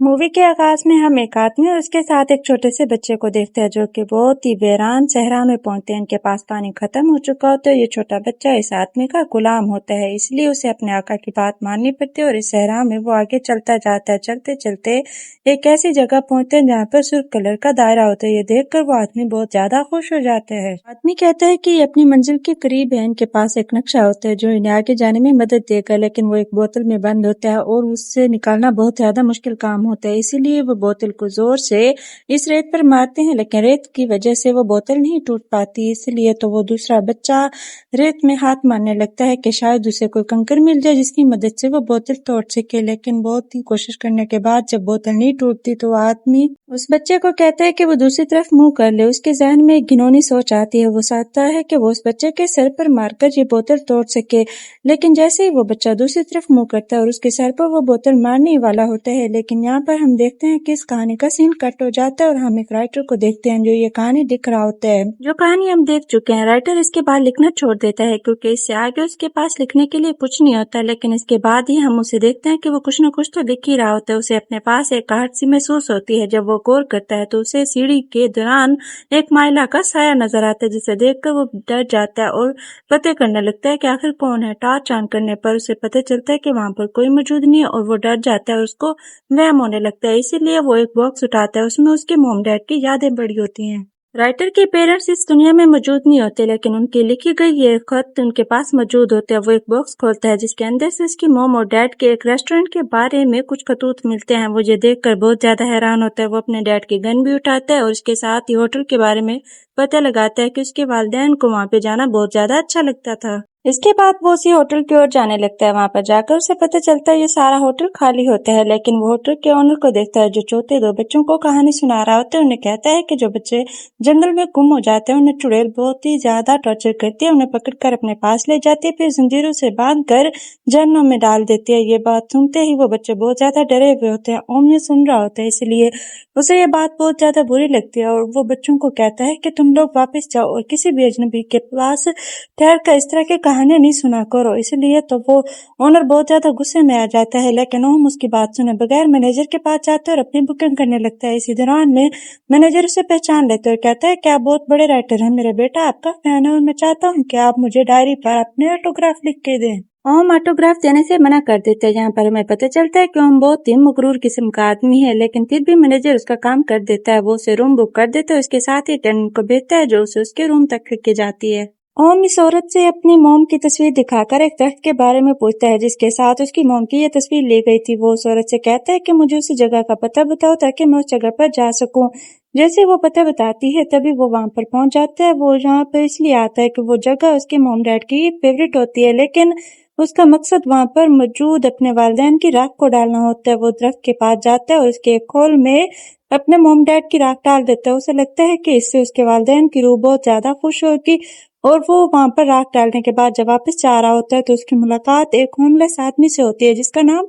Movie के आगाज में हम एक आदमी और उसके साथ एक छोटे से बच्चे को देखते हैं जो कि बहुत ही वीरान सहरा में पहुंचते हैं। इनके पास पानी खत्म हो चुका होता है। ये छोटा बच्चा इस आदमी का गुलाम होता है, इसलिए उसे अपने आका की बात माननी पड़ती है और इस सहरा में वो आगे चलता जाता है। चलते चलते एक ऐसी जगह पहुंचते हैं जहाँ पर सुर्ख कलर का दायरा होता है। ये देखकर वो आदमी बहुत ज्यादा खुश हो जाता है। आदमी कहता है कि ये अपनी मंजिल के करीब है। इनके पास एक नक्शा होता है जो इन्हें आगे जाने में मदद देगा, लेकिन वो एक बोतल में बंद होता है और उससे निकालना बहुत ज्यादा मुश्किल काम होता है। इसीलिए वो बोतल को जोर से इस रेत पर मारते हैं, लेकिन रेत की वजह से वो बोतल नहीं टूट पाती। इसलिए तो वो दूसरा बच्चा रेत में हाथ मारने लगता है कि शायद उसे कोई कंकड़ मिल जाए जिसकी मदद से वो बोतल तोड़ सके। लेकिन बहुत ही कोशिश करने के बाद जब बोतल नहीं टूटती तो आदमी उस बच्चे को कहता है कि वो दूसरी तरफ मुंह कर ले। उसके जहन में एक घिनौनी सोच आती है। वो चाहता है कि वो उस बच्चे के सर पर मारकर ये बोतल तोड़ सके, लेकिन जैसे ही वो बच्चा दूसरी तरफ मुंह करता है और उसके सर पर वो बोतल मारने ही वाला होता है, लेकिन यहाँ पर हम देखते हैं कि इस कहानी का सीन कट हो जाता है और हम एक राइटर को देखते हैं जो ये कहानी लिख रहा होता है। जो कहानी हम देख चुके हैं, राइटर इसके बाद लिखना छोड़ देता है क्योंकि इससे आगे उसके पास लिखने के लिए कुछ नहीं होता। लेकिन इसके बाद ही हम उसे देखते हैं कि वो कुछ न कुछ तो लिख ही रहा होता है। उसे अपने पास एक आहट सी महसूस होती है। जब वो गौर करता है तो उसे सीढ़ी के दौरान एक महिला का साया नजर आता है, जिसे देखकर वो डर जाता है और पता करने लगता है कि आखिर कौन है। टॉर्च ऑन करने पर उसे पता चलता है कि वहां पर कोई मौजूद नहीं है और वो डर जाता है और उसको वहम होने लगता है। इसीलिए वो एक बॉक्स उठाता है। उसमें उसके मॉम डैड की यादें पड़ी होती हैं। राइटर के पेरेंट्स इस दुनिया में मौजूद नहीं होते, लेकिन उनकी लिखी गई ये खत उनके पास मौजूद होते हैं। वो एक बॉक्स खोलता है जिसके अंदर से उसकी मॉम और डैड के एक रेस्टोरेंट के बारे में कुछ खतूत मिलते हैं। वो ये देखकर बहुत ज्यादा हैरान होता है। वो अपने डैड की गन भी उठाता है और उसके साथ ही होटल के बारे में पता लगाता है कि उसके वालिदैन को वहाँ पे जाना बहुत ज्यादा अच्छा लगता था। इसके बाद वो उसी होटल की ओर जाने लगता है। वहां पर जाकर उसे पता चलता है ये सारा होटल खाली होता है, लेकिन वो होटल के ओनर को देखता है जो चौथे दो बच्चों को कहानी सुना रहा होता है। उन्हें कहता है कि जो बच्चे जंगल में गुम हो जाते हैं उन्हें चुड़ैल बहुत ही ज्यादा टॉर्चर करती है, उन्हें पकड़कर अपने पास ले जाती है, फिर जंजीरों से बांधकर जहन्नुम में डाल देती है। ये बात सुनते ही वो बच्चे बहुत ज्यादा डरे हुए होते हैं। ओम ने सुन रहा होता है, इसलिए उसे ये बात बहुत ज्यादा बुरी लगती है और वो बच्चों को कहता है कि तुम लोग वापस जाओ और किसी भी अजनबी के पास ठहर कर इस तरह की कहानियां नहीं सुना करो। इसलिए तो वो ओनर बहुत ज्यादा गुस्से में आ जाता है, लेकिन ओम उसकी बात सुने बगैर मैनेजर के पास जाता है और अपनी बुकिंग करने लगता है। इसी दौरान में मैनेजर उसे पहचान लेते और कहता है कि आप बहुत बड़े राइटर हैं, मेरा बेटा आपका फैन है और मैं चाहता हूँ कि आप मुझे डायरी पर अपने ऑटोग्राफ लिख के दें। ओम ऑटोग्राफ देने से मना कर देते हैं। यहाँ पर हमें पता चलता है कि ओम बहुत ही मगरूर किस्म का आदमी है, लेकिन फिर भी मैनेजर उसका काम कर देता है। वो उसे रूम बुक कर देता है, उसके साथ ही टेनेंट को भेजता है जो उसे उसके रूम तक लेके जाती है। ओम इस औरत से अपनी मोम की तस्वीर दिखाकर एक दरख्त के बारे में पूछता है जिसके साथ उसकी मोम की ये तस्वीर ली गई थी। वो उस औरत से कहता है कि मुझे उस जगह का पता बताओ ताकि मैं उस जगह पर जा सकूं। जैसे वो पता बताती है तभी वो वहां पर पहुंच जाता है। वो यहाँ पर इसलिए आता है कि वो जगह उसके मोम डैड की फेवरेट होती है, लेकिन उसका मकसद वहां पर मौजूद अपने वालिदैन की राख को डालना होता है। वो दरख्त के पास जाता है और उसके एक खोल में अपने मोम डैड की राख डाल देता है। उसे लगता है कि इससे उसके वालिदैन की रूह बहुत ज्यादा खुश होगी और वो वहां पर राख डालने के बाद जब वापस जा रहा होता है तो उसकी मुलाकात एक होमलेस आदमी से होती है जिसका नाम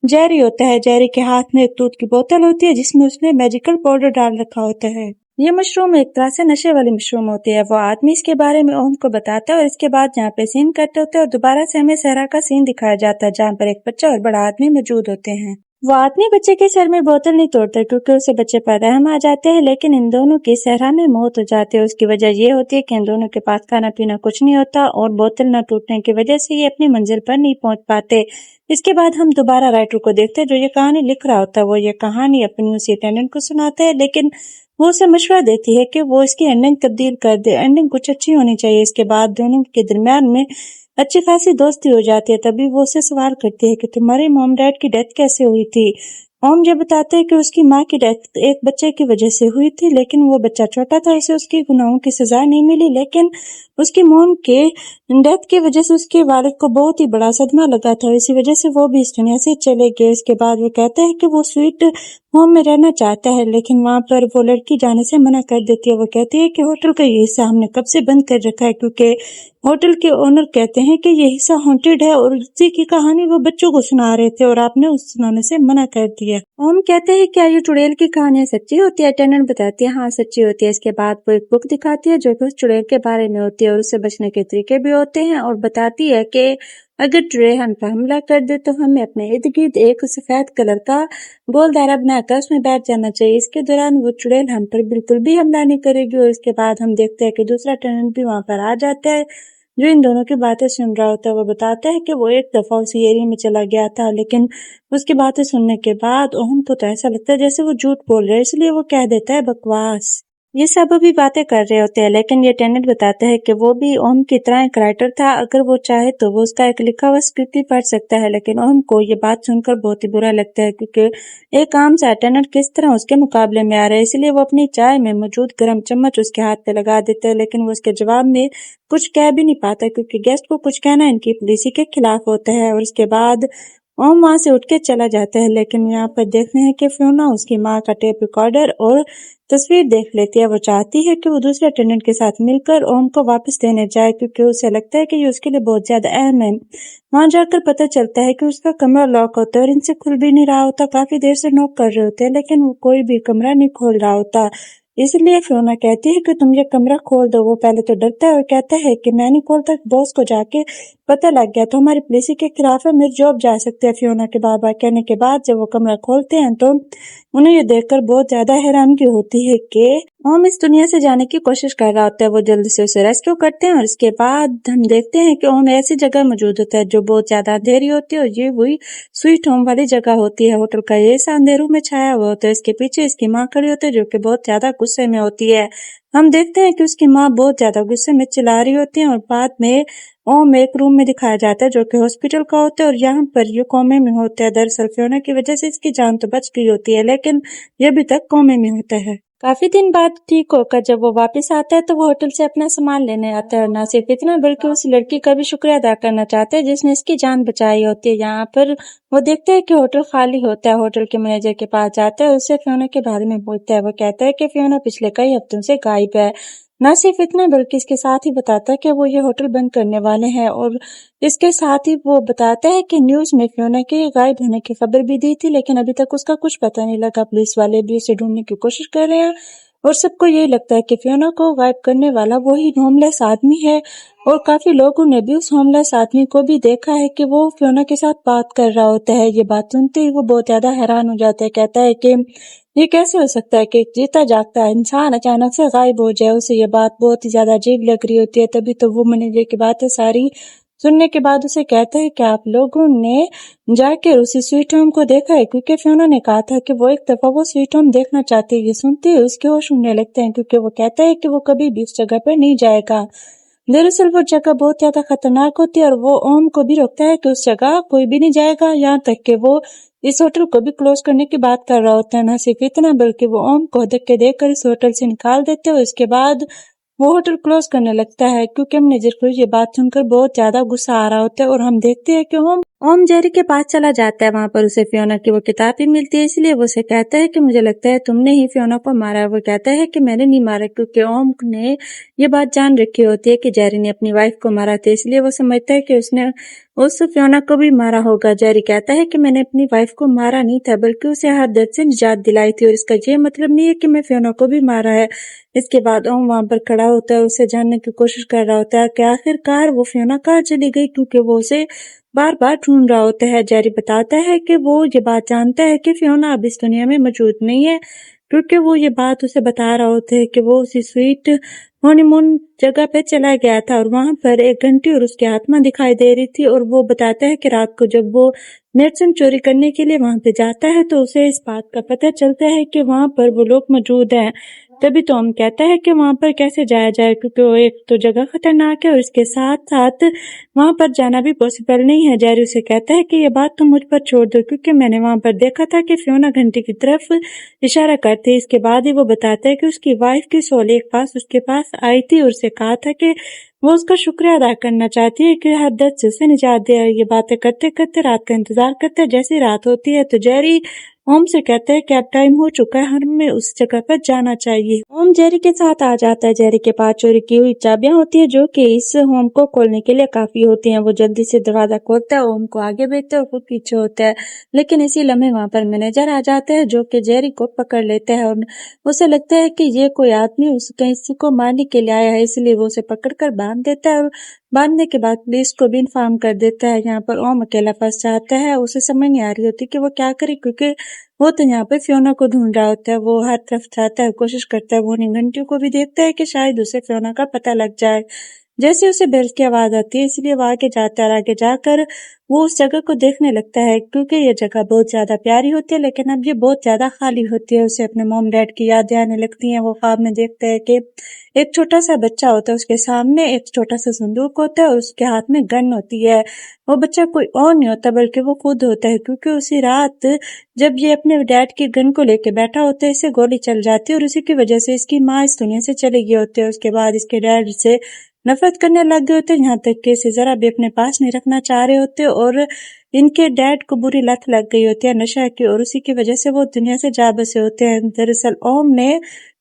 जेरी होता है। जेरी के हाथ में एक दूध की बोतल होती है जिसमें उसने मैजिकल पाउडर डाल रखा होता है। ये मशरूम एक तरह से नशे वाली मशरूम होती है। वो आदमी इसके बारे में ओम को बताता है और इसके बाद जहाँ पे सीन कट होते हैं और दोबारा से हमें सहरा का सीन दिखाया जाता है जहाँ पर एक बच्चा और बड़ा आदमी मौजूद होते हैं। वो आदमी बच्चे के सर में बोतल नहीं तोड़ता क्योंकि उसे बच्चे पर रहम आ जाते हैं, लेकिन इन दोनों की सहरा में मौत हो जाती है। उसकी वजह ये होती है कि इन दोनों के पास खाना पीना कुछ नहीं होता और बोतल न टूटने की वजह से ये अपनी मंजिल पर नहीं पहुंच पाते। इसके बाद हम दोबारा राइटर को देखते हैं जो ये कहानी लिख रहा होता है। वो ये कहानी अपनी उसी टेनेंट को सुनाता है, लेकिन वो उसे मशवरा देती है कि वो इसकी एंडिंग तब्दील कर दे। एंडिंग कुछ अच्छी होनी चाहिए। इसके बाद दोनों के दरमियान में अच्छी खासी दोस्ती हो जाती है। तभी वो उसे सवाल करती है कि तुम्हारे मॉम डैड की डेथ कैसे हुई थी। ओम जब बताते हैं कि उसकी माँ की डेथ एक बच्चे की वजह से हुई थी, लेकिन वो बच्चा छोटा था, इसे उसके गुनाहों की सजा नहीं मिली, लेकिन उसकी मॉम के डेथ की वजह से उसके वालिद को बहुत ही बड़ा सदमा लगा था। इसी वजह से वो भी इस दुनिया से चले गए। इसके बाद वो कहता है कि वो स्वीट होम में रहना चाहता है, लेकिन वहां पर वो लड़की जाने से मना कर देती है। वो कहती है कि होटल का ये हिस्सा हमने कब से बंद कर रखा है क्योंकि होटल के ओनर कहते हैं कि ये हिस्सा हॉन्टेड है और उसी की कहानी वो बच्चों को सुना रहे थे और आपने उस सुनाने से मना कर दिया। ओम कहते हैं क्या ये चुड़ैल की कहानियां सच्ची होती है। टेनेंट बताती है हाँ सच्ची होती है। इसके बाद वो एक बुक दिखाती है जो कि उस चुड़ैल के बारे में होती है और उससे बचने के तरीके भी होते हैं और बताती है कि اگر ٹرے ہم پر حملہ کر دے تو ہمیں اپنے ارد گرد ایک سفید کلر کا گول دائرہ بنا کر اس میں بیٹھ جانا چاہیے۔ اس کے دوران وہ چڑیل ہم پر بالکل بھی حملہ نہیں کرے گی، اور اس کے بعد ہم دیکھتے ہیں کہ دوسرا ٹیننٹ بھی وہاں پر آ جاتا ہے جو ان دونوں کی باتیں سن رہا ہوتا ہے۔ وہ بتاتا ہے کہ وہ ایک دفعہ اسی ایریا میں چلا گیا تھا، لیکن اس کی باتیں سننے کے بعد اوم کو تو ایسا لگتا ہے جیسے وہ جھوٹ بول رہے، اس لیے وہ کہہ دیتا ہے بکواس۔ یہ سب ابھی باتیں کر رہے ہوتے ہیں، لیکن یہ ٹیننٹ بتاتا ہے کہ وہ بھی اوم کی طرح ایک رائٹر تھا، اگر وہ چاہے تو وہ اس کا ایک لکھا ہوا اسکرپٹ بھی پڑھ سکتا ہے۔ لیکن اوم کو یہ بات سن کر بہت ہی برا لگتا ہے، کیونکہ ایک عام سا ٹیننٹ کس طرح اس کے مقابلے میں آ رہا ہے، اس لیے وہ اپنی چائے میں موجود گرم چمچ اس کے ہاتھ پہ لگا دیتا ہے، لیکن وہ اس کے جواب میں کچھ کہہ بھی نہیں پاتا، کیونکہ گیسٹ کو کچھ کہنا ان کی پالیسی کے خلاف ہوتا ہے۔ اور اس کے بعد اوم وہاں سے اٹھ کے چلا جاتا ہے، لیکن یہاں پر دیکھتے ہیں کہ فیونا اس کی ماں کا ٹیپ ریکارڈر اور تصویر دیکھ لیتی ہے۔ وہ چاہتی ہے کہ وہ دوسرے ٹیننٹ کے ساتھ مل کر اوم کو واپس دینے جائے، کیونکہ اسے لگتا ہے کہ یہ اس کے لیے بہت زیادہ اہم ہے۔ وہاں جا کر پتہ چلتا ہے کہ اس کا کمرہ لاک ہوتا ہے اور ان سے کھل بھی نہیں رہا ہوتا، کافی دیر سے نوک کر رہے ہوتے ہیں لیکن وہ کوئی بھی کمرہ نہیں کھول رہا ہوتا۔ اس لیے فیونا کہتی ہے کہ تم یہ کمرہ کھول دو۔ وہ پہلے تو ڈرتا ہے اور کہتا ہے کہ میں نہیں کھولتا، باس کو جا کے پتہ لگ گیا تو ہماری پالیسی کے خلاف ہے، میری جاب جا سکتے ہیں۔ فیونا کے بابا کہنے کے بعد جب وہ کمرہ کھولتے ہیں تو انہیں یہ دیکھ کر بہت زیادہ حیرانگی ہوتی ہے کہ اوم اس دنیا سے جانے کی کوشش کر رہا ہوتا ہے۔ وہ جلدی سے اسے ریسکیو کرتے ہیں اور اس کے بعد ہم دیکھتے ہیں کہ اوم ایسی جگہ موجود ہوتا ہے جو بہت زیادہ اندھیری ہوتی ہے، اور یہ وہی سویٹ ہوم والی جگہ ہوتی ہے۔ ہوٹل کا یہ سا اندھیروں میں چھایا ہوا ہوتا ہے، اس کے پیچھے اس کی ماں کھڑی ہوتی ہے جو کہ بہت زیادہ غصے میں ہوتی ہے۔ ہم دیکھتے ہیں کہ اس کی ماں بہت زیادہ غصے میں چلا رہی ہوتی ہے، اور بعد میں اوم ایک روم میں دکھایا جاتا ہے جو کہ ہاسپٹل کا ہوتا ہے، اور یہاں پر یہ کومے میں ہوتا ہے۔ دراصل فیونا کی وجہ سے اس کی جان تو بچ گئی ہوتی ہے، لیکن یہ ابھی تک کومے میں ہوتا ہے۔ کافی دن بعد ٹھیک ہو کر جب وہ واپس آتا ہے تو وہ ہوٹل سے اپنا سامان لینے آتا ہے، اور نہ صرف اتنا بلکہ اس لڑکی کا بھی شکریہ ادا کرنا چاہتا ہے جس نے اس کی جان بچائی ہوتی ہے۔ یہاں پر وہ دیکھتے ہیں کہ ہوٹل خالی ہوتا ہے، ہوٹل کے مینیجر کے پاس جاتا ہے، اس سے فیونا کے بارے میں پوچھتا ہے۔ وہ کہتا ہے کہ فیونا پچھلے کئی ہفتوں سے غائب ہے۔ نہ صرف اتنا بلکہ اس کے ساتھ ہی بتاتا ہے کہ وہ یہ ہوٹل بند کرنے والے ہیں، اور اس کے ساتھ ہی وہ بتاتا ہے کہ نیوز میں فیونا کے غائب ہونے کی خبر بھی دی تھی، لیکن ابھی تک اس کا کچھ پتہ نہیں لگا۔ پولیس والے بھی اسے ڈھونڈنے کی کوشش کر رہے ہیں، اور سب کو یہی لگتا ہے کہ فیونا کو غائب کرنے والا وہی ہوم لیس آدمی ہے، اور کافی لوگوں نے بھی اس ہوم لیس آدمی کو بھی دیکھا ہے کہ وہ فیونا کے ساتھ بات کر رہا ہوتا ہے۔ یہ بات سنتے ہی وہ بہت زیادہ حیران ہو جاتا ہے، کہتا ہے کہ یہ کیسے ہو سکتا ہے کہ جیتا جاگتا انسان اچانک سے غائب ہو جائے۔ اسے یہ بات بہت ہی زیادہ عجیب لگ رہی ہوتی ہے۔ تبھی تو وہ مینیجر کی باتیں ساری سننے کے بعد اسے کہتا ہے کہ آپ لوگوں نے جا کے اسی سویٹ ہوم کو دیکھا ہے، کیونکہ فیونا نے کہا تھا کہ وہ ایک دفعہ وہ سویٹ ہوم دیکھنا چاہتے ہیں۔ یہ سنتے ہی اس کے ہوش اڑنے لگتے ہیں، کیونکہ وہ کہتا ہے کہ وہ کبھی بھی اس جگہ پر نہیں جائے گا۔ دراصل وہ جگہ بہت زیادہ خطرناک ہوتی ہے، اور وہ اوم کو بھی روکتا ہے کہ اس جگہ کوئی بھی نہیں جائے گا، یہاں تک کہ وہ اس ہوٹل کو بھی کلوز کرنے کی بات کر رہا ہوتا ہے۔ نہ صرف اتنا بلکہ وہ اوم کو دھکے دے کر اس ہوٹل سے نکال دیتے ہیں، اور اس کے بعد وہ ہوٹل کلوز کرنے لگتا ہے، کیونکہ مینیجر کو یہ بات سن کر بہت زیادہ غصہ آ رہا ہوتا ہے۔ اور ہم دیکھتے ہیں کہ اوم جیری کے پاس چلا جاتا ہے، وہاں پر اسے فیونا کی وہ کتاب بھی ملتی ہے، اس لیے وہ اسے کہتا ہے کہ مجھے لگتا ہے تم نے ہی فیونا کو مارا ہے۔ وہ کہتا ہے کہ میں نے نہیں مارا، کیونکہ اوم نے یہ بات جان رکھی ہوتی ہے کہ جیری نے اپنی وائف کو مارا تھا، اس لیے وہ سمجھتا ہے کہ اس نے اس فیونا کو بھی مارا ہوگا۔ جیری کہتا ہے کہ میں نے اپنی وائف کو مارا نہیں تھا، بلکہ اسے ہر درد سے نجات دلائی تھی، اور اس کا یہ مطلب نہیں ہے کہ میں فیونا کو بھی مارا ہے۔ اس کے بعد اوم وہاں پر کھڑا ہوتا ہے، اسے جاننے کی کوشش کر رہا ہوتا ہے کہ آخر کار وہ فیونا کہاں چلی گئی، کیونکہ وہ اسے بار بار ڈھونڈ رہا ہوتا ہے۔ جیری بتاتا ہے کہ وہ یہ بات جانتا ہے کہ فیونا اب اس دنیا میں موجود نہیں ہے، کیونکہ وہ یہ بات اسے بتا رہا ہوتا ہے کہ وہ اسی سویٹ ہونی مون جگہ پہ چلا گیا تھا، اور وہاں پر ایک گھنٹی اور اس کے آتما دکھائی دے رہی تھی۔ اور وہ بتاتا ہے کہ رات کو جب وہ میڈیسن چوری کرنے کے لیے وہاں پہ جاتا ہے تو اسے اس بات کا پتہ چلتا ہے کہ وہاں پر وہ لوگ موجود ہیں۔ تبھی تو ہم کہتا ہے کہ وہاں پر کیسے جایا جائے، کیونکہ وہ ایک تو جگہ خطرناک ہے، اور اس کے ساتھ ساتھ وہاں پر جانا بھی پاسبل نہیں ہے۔ جیری اسے کہتا ہے کہ یہ بات تم مجھ پر چھوڑ دو، کیونکہ میں نے وہاں پر دیکھا تھا کہ فیونا گھنٹی کی طرف اشارہ کرتی ہے۔ اس کے بعد ہی وہ بتاتا ہے کہ اس کی وائف کی سول ایک پاس اس کے پاس آئی تھی، اور اسے کہا تھا کہ وہ اس کا شکریہ ادا کرنا چاہتی ہے کہ ہر درد سے اسے نجات دیا۔ یہ باتیں کرتے کرتے رات کا انتظار کرتے ہیں۔ جیسی رات ہوتی ہے تو جیری اوم سے کہتا ہے کہ اب ٹائم ہو چکا ہے، ہمیں اس جگہ پر جانا چاہیے۔ اوم جیری کے ساتھ آ جاتا ہے۔ جیری کے پاس چوری کی ہوئی چابیاں ہوتی ہیں جو کہ اس ہوم کو کھولنے کے لیے کافی ہوتی ہیں۔ وہ جلدی سے دروازہ کھولتا ہے، اوم کو آگے بھیجتا ہے اور خود پیچھے ہوتا ہے، لیکن اسی لمحے وہاں پر مینیجر آ جاتا ہے جو کہ جیری کو پکڑ لیتا ہے، اور اسے لگتا ہے کہ یہ کوئی آدمی کسی کو مارنے کے لیے آیا ہے، اس لیے وہ اسے پکڑ کر باندھ دیتا ہے، اور باندھنے کے بعد پولیس کو بھی انفارم کر دیتا ہے۔ یہاں پر اوم اکیلا پھنس جاتا ہے، اسے سمجھ نہیں آ رہی ہوتی کہ وہ کیا کرے، کیونکہ وہ تو یہاں پہ فیونا کو ڈھونڈ رہا ہوتا ہے۔ وہ ہر طرف جاتا ہے، کوشش کرتا ہے، وہ گھنٹیوں کو بھی دیکھتا ہے کہ شاید اسے فیونا کا پتہ لگ جائے۔ جیسے اسے بیل کی آواز آتی ہے، اس لیے وہ آگے جاتا ہے اور آگے جا کر وہ اس جگہ کو دیکھنے لگتا ہے، کیونکہ یہ جگہ بہت زیادہ پیاری ہوتی ہے لیکن اب یہ بہت زیادہ خالی ہوتی ہے۔ اسے اپنے موم ڈیڈ کی یادیں آنے لگتی ہیں۔ وہ خواب میں دیکھتا ہے کہ ایک چھوٹا سا بچہ ہوتا ہے، اس کے سامنے ایک چھوٹا سا صندوق ہوتا ہے اور اس کے ہاتھ میں گن ہوتی ہے۔ وہ بچہ کوئی اور نہیں ہوتا بلکہ وہ خود ہوتا ہے، کیونکہ اسی رات جب یہ اپنے ڈیڈ کی گن کو لے کے بیٹھا ہوتا ہے، اسے گولی چل جاتی ہے اور اسی کی وجہ سے اس کی ماں اس دنیا سے چلی گئی ہوتی ہے۔ اس کے بعد اس کے ڈیڈ سے نفرت کرنے لگ گئے ہوتے ہیں، یہاں تک کہ اسے ذرا بھی اپنے پاس نہیں رکھنا چاہ رہے ہوتے، اور ان کے ڈیڈ کو بری لت لگ گئی ہوتی ہے نشہ کی، اور اسی کی وجہ سے وہ دنیا سے جا بسے ہوتے ہیں۔ دراصل اوم نے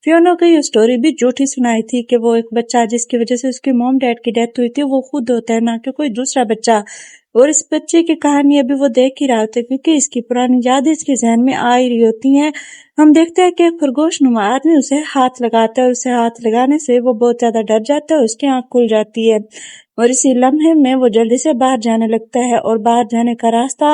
فیونا کو یہ سٹوری بھی جھوٹی سنائی تھی کہ وہ ایک بچہ جس کی وجہ سے اس کی موم ڈیڈ کی ڈیتھ ہوئی تھی وہ خود ہوتا ہے، نہ کہ کوئی دوسرا بچہ۔ اور اس بچے کی کہانی ابھی وہ دیکھ ہی رہا ہوتا ہے، کیونکہ اس کی پرانی یادیں اس کے ذہن میں آ ہی رہی ہوتی ہیں۔ ہم دیکھتے ہیں کہ ایک خرگوش نما آدمی اسے ہاتھ لگاتا ہے، اور اسے ہاتھ لگانے سے وہ بہت زیادہ ڈر جاتا ہے، اس کی آنکھ کھل جاتی ہے اور اسی لمحے میں وہ جلدی سے باہر جانے لگتا ہے، اور باہر جانے کا راستہ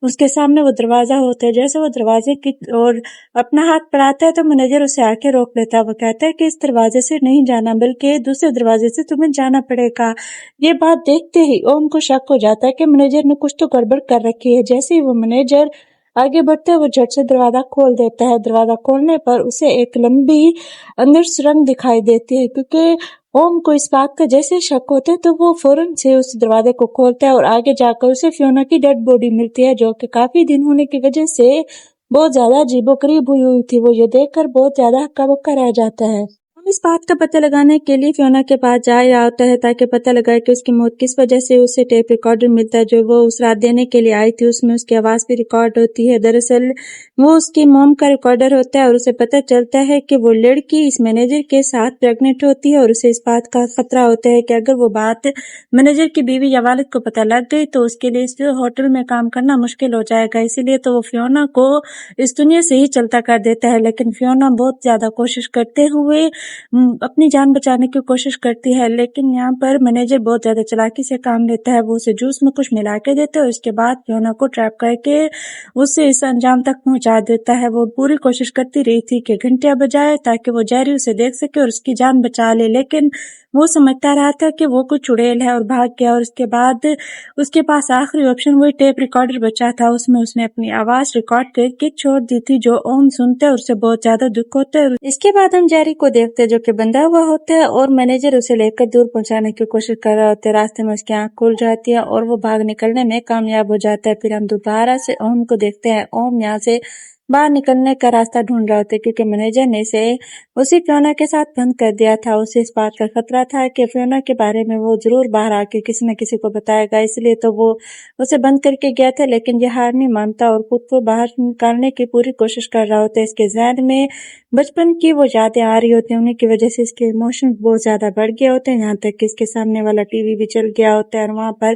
اس کے سامنے وہ دروازہ ہوتا ہے۔ جیسے وہ دروازے کی اور اپنا ہاتھ بڑھاتا ہے تو منیجر اسے آ کے روک لیتا ہے۔ وہ کہتا ہے کہ اس دروازے سے نہیں جانا بلکہ دوسرے دروازے سے تمہیں جانا پڑے گا۔ یہ بات دیکھتے ہی اوم کو شک ہو جاتا ہے کہ منیجر نے کچھ تو گڑبڑ کر رکھی ہے۔ جیسے ہی وہ منیجر آگے بڑھتے وہ جھٹ سے دروازہ کھول دیتا ہے۔ دروازہ کھولنے پر اسے ایک لمبی اندر سرنگ دکھائی دیتی ہے، کیونکہ اوم کو اس بات کا جیسے شک ہوتا ہے تو وہ فوراً سے اس دروازے کو کھولتا ہے اور آگے جا کر اسے فیونا کی ڈیڈ باڈی ملتی ہے، جو کہ کافی دن ہونے کی وجہ سے بہت زیادہ عجیب و غریب ہوئی تھی۔ وہ یہ دیکھ کر بہت زیادہ ہکا بکا رہ جاتا ہے۔ ہم اس بات کا پتہ لگانے کے لیے فیونا کے پاس جا رہا ہوتا ہے تاکہ پتہ لگائے کہ اس کی موت کس وجہ سے۔ اسے ٹیپ ریکارڈر ملتا ہے جو وہ اس رات دینے کے لیے آئی تھی، اس میں اس کی آواز بھی ریکارڈ ہوتی ہے۔ دراصل وہ اس کی موم کا ریکارڈر ہوتا ہے اور اسے پتہ چلتا ہے کہ وہ لڑکی اس مینیجر کے ساتھ پریگننٹ ہوتی ہے، اور اسے اس بات کا خطرہ ہوتا ہے کہ اگر وہ بات مینیجر کی بیوی یا والد کو پتہ لگ گئی تو اس کے لیے اس ہوٹل میں کام کرنا مشکل ہو جائے گا۔ اسی لیے تو وہ فیونا کو اس دنیا سے ہی چلتا کر دیتا ہے، لیکن فیونا بہت زیادہ کوشش کرتے ہوئے اپنی جان بچانے کی کوشش کرتی ہے، لیکن یہاں پر مینیجر بہت زیادہ چلاکی سے کام لیتا ہے۔ وہ اسے جوس میں کچھ ملا کے دیتا ہے اور اس کے بعد فیونا کو ٹریپ کر کے اسے اس انجام تک پہنچا دیتا ہے۔ وہ پوری کوشش کرتی رہی تھی کہ گھنٹیاں بجائے تاکہ وہ جیری اسے دیکھ سکے اور اس کی جان بچا لے، لیکن وہ سمجھتا رہا تھا کہ وہ کچھ چڑیل ہے اور بھاگ گیا، اور اس کے بعد اس کے پاس آخری آپشن وہی ٹیپ ریکارڈر بچا تھا۔ اس میں اس نے اپنی آواز ریکارڈ کر کے چھوڑ دی تھی، جو اوم سنتا ہے اور اسے بہت زیادہ دکھ ہوتا ہے۔ اس کے بعد ہم جیری کو دیکھتے ہیں جو کہ بندھا ہوا ہوتا ہے اور مینیجر اسے لے کر دور پہنچانے کی کوشش کر رہا ہوتا ہے۔ راستے میں اس کی آنکھ کھل جاتی ہے اور وہ بھاگ نکلنے میں کامیاب ہو جاتا ہے۔ پھر ہم دوبارہ سے اوم کو دیکھتے ہیں۔ اوم یہاں سے باہر نکلنے کا راستہ ڈھونڈ رہا ہوتا ہے، کیونکہ مینیجر نے اسے اسی فیونا کے ساتھ بند کر دیا تھا۔ اسے اس بات کا خطرہ تھا کہ فیونا کے بارے میں وہ ضرور باہر آ کے کسی نہ کسی کو بتائے گا، اس لیے تو وہ اسے بند کر کے گیا تھا، لیکن یہ ہار نہیں مانتا اور خود کو باہر نکالنے کی پوری کوشش کر رہا ہوتا ہے۔ اس کے ذہن میں بچپن کی وہ یادیں آ رہی ہوتی ہیں، انہیں کی وجہ سے اس کے ایموشن بہت زیادہ بڑھ گئے ہوتے ہیں، یہاں تک کہ اس کے سامنے والا ٹی وی بھی چل گیا ہوتا ہے اور وہاں پر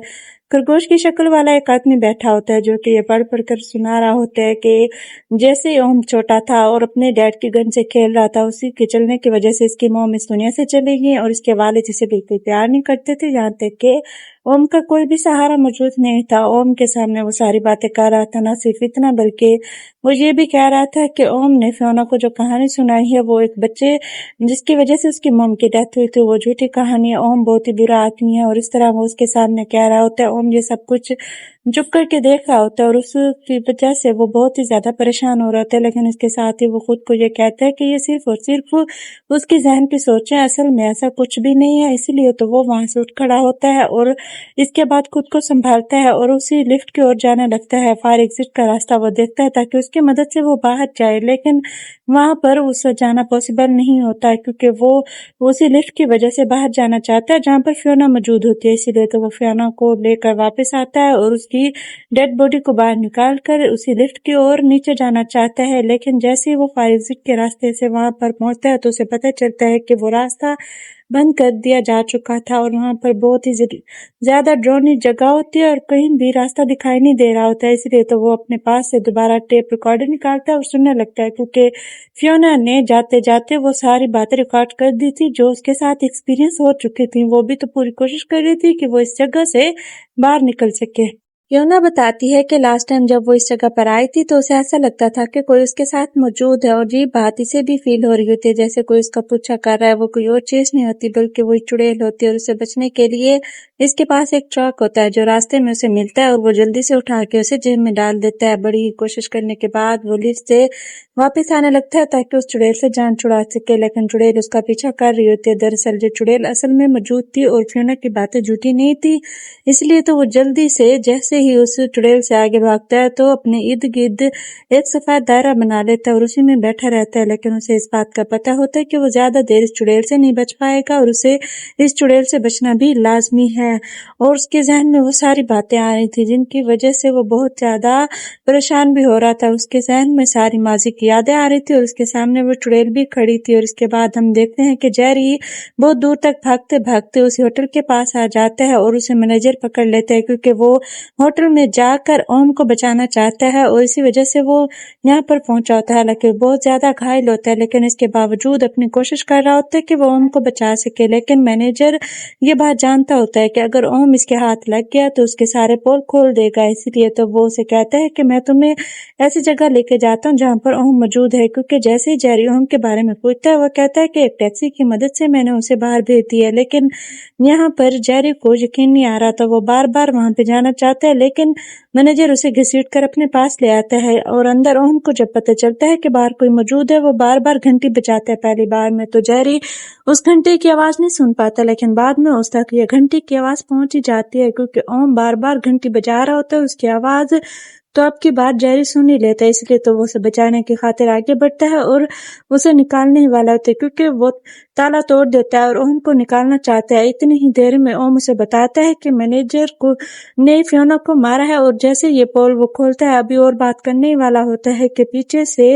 خرگوش کی شکل والا ایک آدمی بیٹھا ہوتا ہے جو کہ یہ پڑھ پڑھ کر سنا رہا ہوتا ہے کہ جیسے اوم چھوٹا تھا اور اپنے ڈیڈ کی گن سے کھیل رہا تھا، اسی کے چلنے کی وجہ سے اس کی موم اس دنیا سے چلی گئی اور اس کے والد اسے بالکل پیار نہیں کرتے تھے، یہاں تک کہ اوم کا کوئی بھی سہارا موجود نہیں تھا۔ اوم کے سامنے وہ ساری باتیں کر رہا تھا، نہ صرف اتنا بلکہ وہ یہ بھی کہہ رہا تھا کہ اوم نے فیونا کو جو کہانی سنائی ہے وہ ایک بچے جس کی وجہ سے اس کی موم کی ڈیتھ ہوئی تھی وہ جھوٹی کہانی ہے، اوم بہت ہی برا آدمی ہے، اور اس طرح وہ اس کے سامنے کہہ رہا ہوتا ہے۔ اوم یہ سب کچھ چپ کر کے دیکھ رہا ہوتا ہے اور اس کی وجہ سے وہ بہت ہی زیادہ پریشان ہو رہا ہوتا ہے، لیکن اس کے ساتھ ہی وہ خود کو یہ کہتا ہے کہ یہ صرف اور صرف اس کی ذہن کی سوچ ہے، اصل میں ایسا کچھ بھی نہیں ہے۔ اسی لیے تو وہ وہاں سے اٹھ کھڑا ہوتا ہے اور اس کے بعد خود کو سنبھالتا ہے اور اسی لفٹ کی اور جانے لگتا ہے۔ فائر ایگزٹ کا راستہ وہ دیکھتا ہے تاکہ اس کی مدد سے وہ باہر جائے، لیکن وہاں پر اسے جانا پاسبل نہیں ہوتا ہے، کیونکہ وہ اسی لفٹ کی وجہ سے باہر جانا چاہتا ہے جہاں پر فیونا موجود ہوتی ہے۔ اسی لیے تو وہ فیونا کو لے کر واپس آتا ہے اور اس کی ڈیڈ باڈی کو باہر نکال کر اسی لفٹ کی اور نیچے جانا چاہتا ہے، لیکن جیسے ہی وہ فائر ایگزٹ کے راستے سے وہاں پر پہنچتا ہے تو اسے پتہ چلتا ہے کہ وہ راستہ बंद कर दिया जा चुका था और वहाँ पर बहुत ही ज़्यादा ड्रोनी जगह होती है और कहीं भी रास्ता दिखाई नहीं दे रहा होता है। इसलिए तो वो अपने पास से दोबारा टेप रिकॉर्डर निकालता है और सुनने लगता है, क्योंकि फियोना ने जाते जाते वो सारी बातें रिकॉर्ड कर दी थी जो उसके साथ एक्सपीरियंस हो चुकी थी। वो भी तो पूरी कोशिश कर रही थी कि वो इस जगह से बाहर निकल सके। फियोना बताती है कि लास्ट टाइम जब वो इस जगह पर आई थी तो उसे ऐसा लगता था कि कोई उसके साथ मौजूद है, और ये बात इसे भी फील हो रही होती है जैसे कोई उसका पीछा कर रहा है। वो कोई और चीज नहीं होती बल्कि वही चुड़ैल होती है, और उसे बचने के लिए इसके पास एक ट्रक होता है जो रास्ते में उसे मिलता है और वो जल्दी से उठा के उसे जेब में डाल देता है। बड़ी कोशिश करने के बाद वो लिफ्ट से वापस आने लगता है ताकि उस चुड़ैल से जान छुड़ा सके, लेकिन चुड़ैल उसका पीछा कर रही होती है। दरअसल जो चुड़ैल असल में मौजूद थी और फियोना की बातें झूठी नहीं थी, इसलिए तो वो जल्दी से जैसे ही उस चुड़ैल से आगे भागता है तो अपने इर्द गिर्द एक सफेद दायरा बना लेता है और उसी में बैठा रहता है। लेकिन उसे इस बात का पता होता है कि वो ज्यादा देर इस चुड़ैल से नहीं बच पाएगा और उसे इस चुड़ैल से बचना भी लाजमी है। और उसके जहन में वो सारी बातें आ रही थी जिनकी वजह से वो बहुत ज्यादा परेशान भी हो रहा था। उसके जहन में सारी माजी की यादें आ रही थी और उसके सामने वो चुड़ैल भी खड़ी थी। और इसके बाद हम देखते हैं कि जेरी बहुत दूर तक भागते भागते उस होटल के पास आ जाता है और उसे मैनेजर पकड़ लेता है, क्योंकि वो होटल में जाकर ओम को बचाना चाहता है और इसी वजह से वो यहाँ पर पहुंचा होता है। हालांकि बहुत ज्यादा घायल होता है, लेकिन इसके बावजूद अपनी कोशिश कर रहा होता है कि वो ओम को बचा सके। लेकिन मैनेजर ये बात जानता होता है कि अगर ओम इसके हाथ लग गया तो उसके सारे पोल खोल देगा, इसलिए तो वो उसे कहता है कि मैं तुम्हें ऐसी जगह लेके जाता हूँ जहाँ पर ओम मौजूद है। क्योंकि जैसे ही जेरी ओम के बारे में पूछता है वो कहता है कि एक टैक्सी की मदद से मैंने उसे बाहर भेज दिया। लेकिन यहाँ पर जेरी को यकीन नहीं आ रहा था। वो बार बार वहां पे जाना चाहता है, लेकिन मैनेजर उसे घसीट कर अपने पास ले आता है और अंदर ओम को जब पता चलता है कि बाहर कोई मौजूद है वो बार बार घंटी बजाता है। पहली बार में तो जेरी उस घंटे की आवाज नहीं सुन पाता, लेकिन बाद में उस तक ये घंटी की आवाज पहुंच ही जाती है, क्योंकि ओम बार बार घंटी बजा रहा होता है उसकी आवाज तो अब की बात जेरी सुन ही लेता है। इसलिए तो वो उसे बचाने की खातिर आगे बढ़ता है और उसे निकालने ही वाला होता है, क्योंकि वो ताला तोड़ देता है और ओम को निकालना चाहता है। इतनी ही देर में ओम उसे बताता है कि मैनेजर को ने फियोना को मारा है। और जैसे ये पोल वो खोलता है अभी और बात करने ही वाला होता है कि पीछे से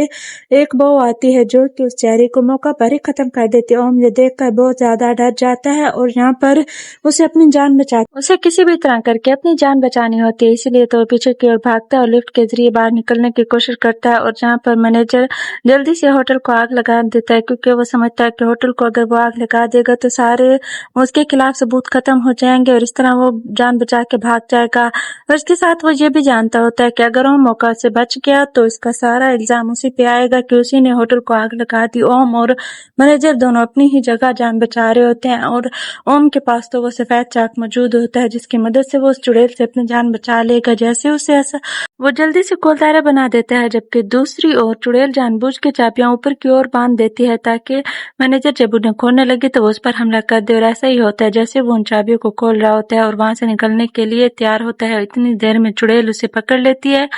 एक बहू आती है जो कि उस जेरी को मौका पर ही खत्म कर देती है। ओम ये देखकर बहुत ज्यादा डर जाता है और यहाँ पर उसे अपनी जान उसे किसी भी तरह करके अपनी जान बचानी होती है, इसलिए तो पीछे की ओर भागता है और लिफ्ट के जरिए बाहर निकलने की कोशिश करता है। और जहाँ पर मैनेजर जल्दी से होटल को आग लगा देता है, क्योंकि वो समझता है कि होटल को अगर वो आग लगा देगा तो सारे उसके खिलाफ सबूत खत्म हो जाएंगे और इस तरह वो जान बचा के भाग जाएगा। और इसके साथ वो ये भी जानता होता है कि अगर वो मौका से बच गया तो इसका सारा इल्जाम उसी पे आएगा कि उसी ने होटल को आग लगा दी। ओम और मैनेजर दोनों अपनी ही जगह जान बचा रहे होते हैं और ओम के पास तो वो सफेद चाक मौजूद होता है जिसकी मदद से वो उस चुड़ैल से अपनी जान बचा लेगा। जैसे उसे ऐसा वो जल्दी से गोलदारा बना देता है, जबकि दूसरी ओर चुड़ैल जानबूझ के चाबियां ऊपर की ओर बांध देती है ताकि मैनेजर जब उन्हें खोलने लगे तो वो उस पर हमला कर दे। और ऐसा ही होता है जैसे वो उन चाबियों को खोल रहा होता है और वहां से निकलने के लिए तैयार होता है। इतनी देर में चुड़ैल उसे पकड़ लेती है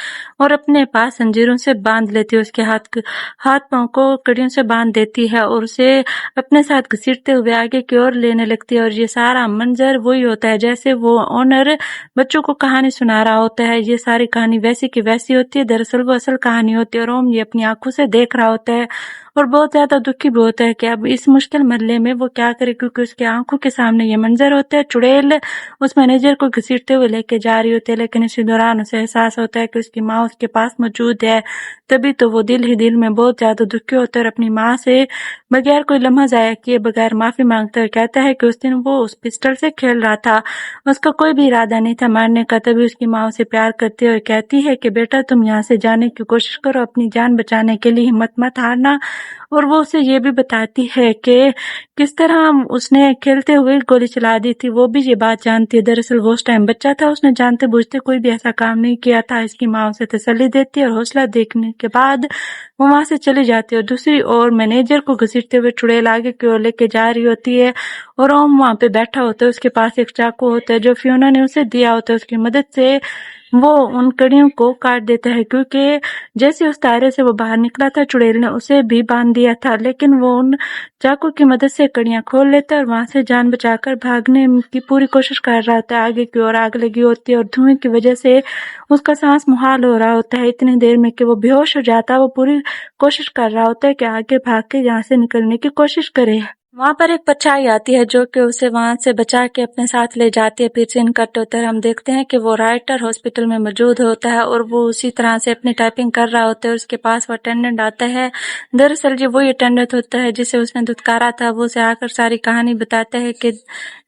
और अपने पास जंजीरों से बांध लेती है। उसके हाथ पांव को कड़ियों से बांध देती है और उसे अपने साथ घसीटते हुए आगे की ओर लेने लगती है। और ये सारा मंजर वही होता है जैसे वो ओनर बच्चों को कहानी सुना रहा होता है। ये सारी कहानी वैसी की वैसी होती है, दरअसल वो असल कहानी होती है और ओम ये अपनी आंखों से देख रहा होता है और बहुत ज्यादा दुखी भी होता है कि अब इस मुश्किल मरले में वो क्या करे, क्योंकि उसकी आंखों के सामने ये मंजर होता है। चुड़ैल उस मैनेजर को घसीटते हुए लेके जा रही होती है, लेकिन इसी दौरान उसे एहसास होता है कि उसकी माँ उसके पास मौजूद है। तभी तो वो दिल ही दिल में बहुत ज्यादा दुखी होता है और अपनी माँ से बगैर कोई लम्हा जाया किए बगैर माफी मांगता है। कहता है कि उस दिन वो उस पिस्टल से खेल रहा था, उसका कोई भी इरादा नहीं था मारने का। तभी उसकी माँ उसे प्यार करती है और कहती है कि बेटा तुम यहाँ से जाने की कोशिश करो, अपनी जान बचाने के लिए हिम्मत मत हारना। और वो उसे ये भी बताती है कि किस तरह उसने खेलते हुए गोली चला दी थी, वो भी ये बात जानती है। दरअसल वो उस टाइम बच्चा था, उसने जानते बूझते कोई भी ऐसा काम नहीं किया था। इसकी माँ उसे तसल्ली देती है और हौसला देखने के बाद वो वहां से चली जाती है। और दूसरी ओर मैनेजर को घसीटते हुए चुड़ैल आगे की ओर लेके जा रही होती है और ओम वहां पे बैठा होता है। उसके पास एक चाकू होता है जो फियोना ने उसे दिया होता है, उसकी मदद से वो उन कड़ियों को काट देता है, क्योंकि जैसे उस दायरे से वो बाहर निकला था चुड़ैल ने उसे भी बांध दिया था। लेकिन वो उन चाकू की मदद से कड़ियां खोल लेता है और वहां से जान बचाकर भागने की पूरी कोशिश कर रहा होता है। आगे की ओर आग लगी होती है और धुएं की वजह से उसका सांस मुहाल हो रहा होता है इतनी देर में कि वो बेहोश हो जाता है। वो पूरी कोशिश कर रहा होता है कि आगे भाग के यहाँ से निकलने की कोशिश करे। वहाँ पर एक परछाई आती है जो कि उसे वहाँ से बचा के अपने साथ ले जाती है। फिर सीन कट होता है, हम देखते हैं कि वो राइटर हॉस्पिटल में मौजूद होता है और वो उसी तरह से अपनी टाइपिंग कर रहा होता है। उसके पास वो अटेंडेंट आता है, दरअसल ये वही अटेंडेंट होता है जिसे उसने धुतकारा था। वो उसे आकर सारी कहानी बताता है कि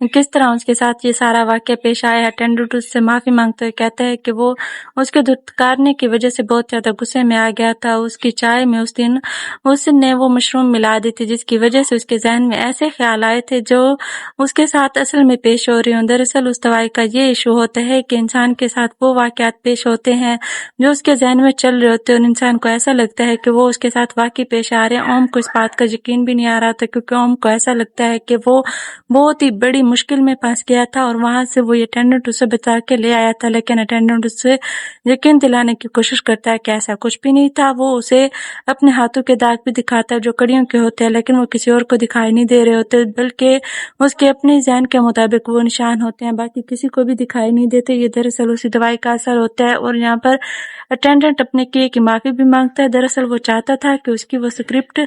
किस तरह उसके साथ ये सारा वाक़या पेश आया है। अटेंडेंट उससे माफ़ी मांगते हुए कहता है कि वो उसके धुतकारने की वजह से बहुत ज़्यादा गुस्से में आ गया था। उसकी चाय में उस दिन उसने वो मशरूम मिला दी थी जिसकी वजह से उसके ज़हन में ऐसे ख्याल आए थे जो उसके साथ असल में पेश हो रही हों। दरअसल उस दवाई का ये इशू होता है कि इंसान के साथ वो वाक़यात पेश होते हैं जो उसके ज़हन में चल रहे होते हैं और इंसान को ऐसा लगता है कि वो उसके साथ वाक़ई पेश आ रहे हैं। ओम को इस बात का यकीन भी नहीं आ रहा था क्योंकि ओम को ऐसा लगता है कि वो बहुत ही बड़ी मुश्किल में फंस गया था और वहाँ से वो अटेंडेंट उसे बचा के ले आया था। लेकिन अटेंडेंट उससे यकीन दिलाने की कोशिश करता है कि ऐसा कुछ भी नहीं था। वो उसे अपने हाथों के दाग भी दिखाता है जो कड़ियों के होते हैं, लेकिन वो किसी और को दिखाई नहीं दे रहे होते बल्कि उसके अपने ज़हन के मुताबिक वो निशान होते हैं, बाकी किसी को भी दिखाई नहीं देते। ये दरअसल उसी दवाई का असर होता है। और यहाँ पर अटेंडेंट अपने किए की माफ़ी भी मांगता है। दरअसल वो चाहता था कि उसकी वो स्क्रिप्ट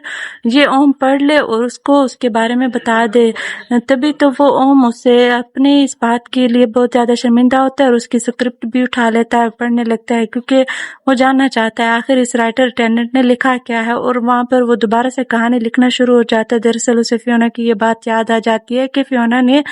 ये ओम पढ़ ले और उसको उसके बारे में बता दे, तभी तो वो ओम उससे अपने इस बात के लिए बहुत ज़्यादा शर्मिंदा होता है और उसकी स्क्रिप्ट भी उठा लेता है, पढ़ने लगता है क्योंकि वो जानना चाहता है आखिर इस राइटर अटेंडेंट ने लिखा क्या है। और वहाँ पर वो दोबारा से कहानी लिखना शुरू हो जाता है। दरअसल उसे फियोना की ये बात याद आ जाती है कि फियोना ने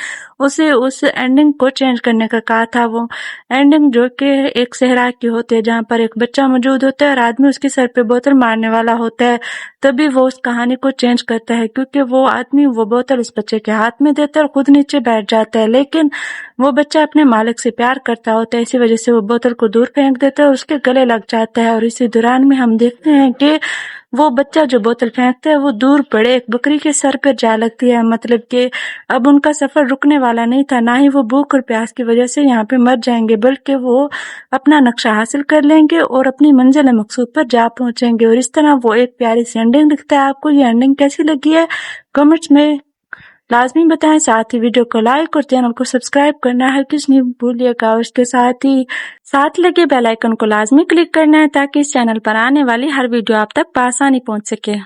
उसे उस एंडिंग को चेंज करने का कहा था। वो एंडिंग जो कि एक सहरा की होती है जहाँ पर एक बच्चा मौजूद होता है और आदमी उसके सर पे बोतल मारने वाला होता है। तभी वो उस कहानी को चेंज करता है क्योंकि वो आदमी वो बोतल उस बच्चे के हाथ में देता है और खुद नीचे बैठ जाता है, लेकिन वो बच्चा अपने मालिक से प्यार करता होता है, इसी वजह से वो बोतल को दूर फेंक देता है और उसके गले लग जाता है। और इसी दौरान में हम देखते हैं कि वो बच्चा जो बोतल फेंकता है वो दूर पड़े एक बकरी के सर पर जा लगती है। मतलब कि अब उनका सफर रुकने वाला नहीं था, ना ही वो भूख और प्यास की वजह से यहाँ पे मर जाएंगे, बल्कि वो अपना नक्शा हासिल कर लेंगे और अपनी मंजिल मकसूद पर जा पहुंचेंगे। और इस तरह वो एक प्यारी सी एंडिंग लिखता है। आपको ये एंडिंग कैसी लगी है कमेंट्स में लाजमी बताएं। साथ ही वीडियो को लाइक और चैनल को सब्सक्राइब करना है किस नहीं भूलिएगा। और इसके साथ ही साथ लगे बेल आइकन को लाजमी क्लिक करना है ताकि इस चैनल पर आने वाली हर वीडियो आप तक आसानी पहुंच सके।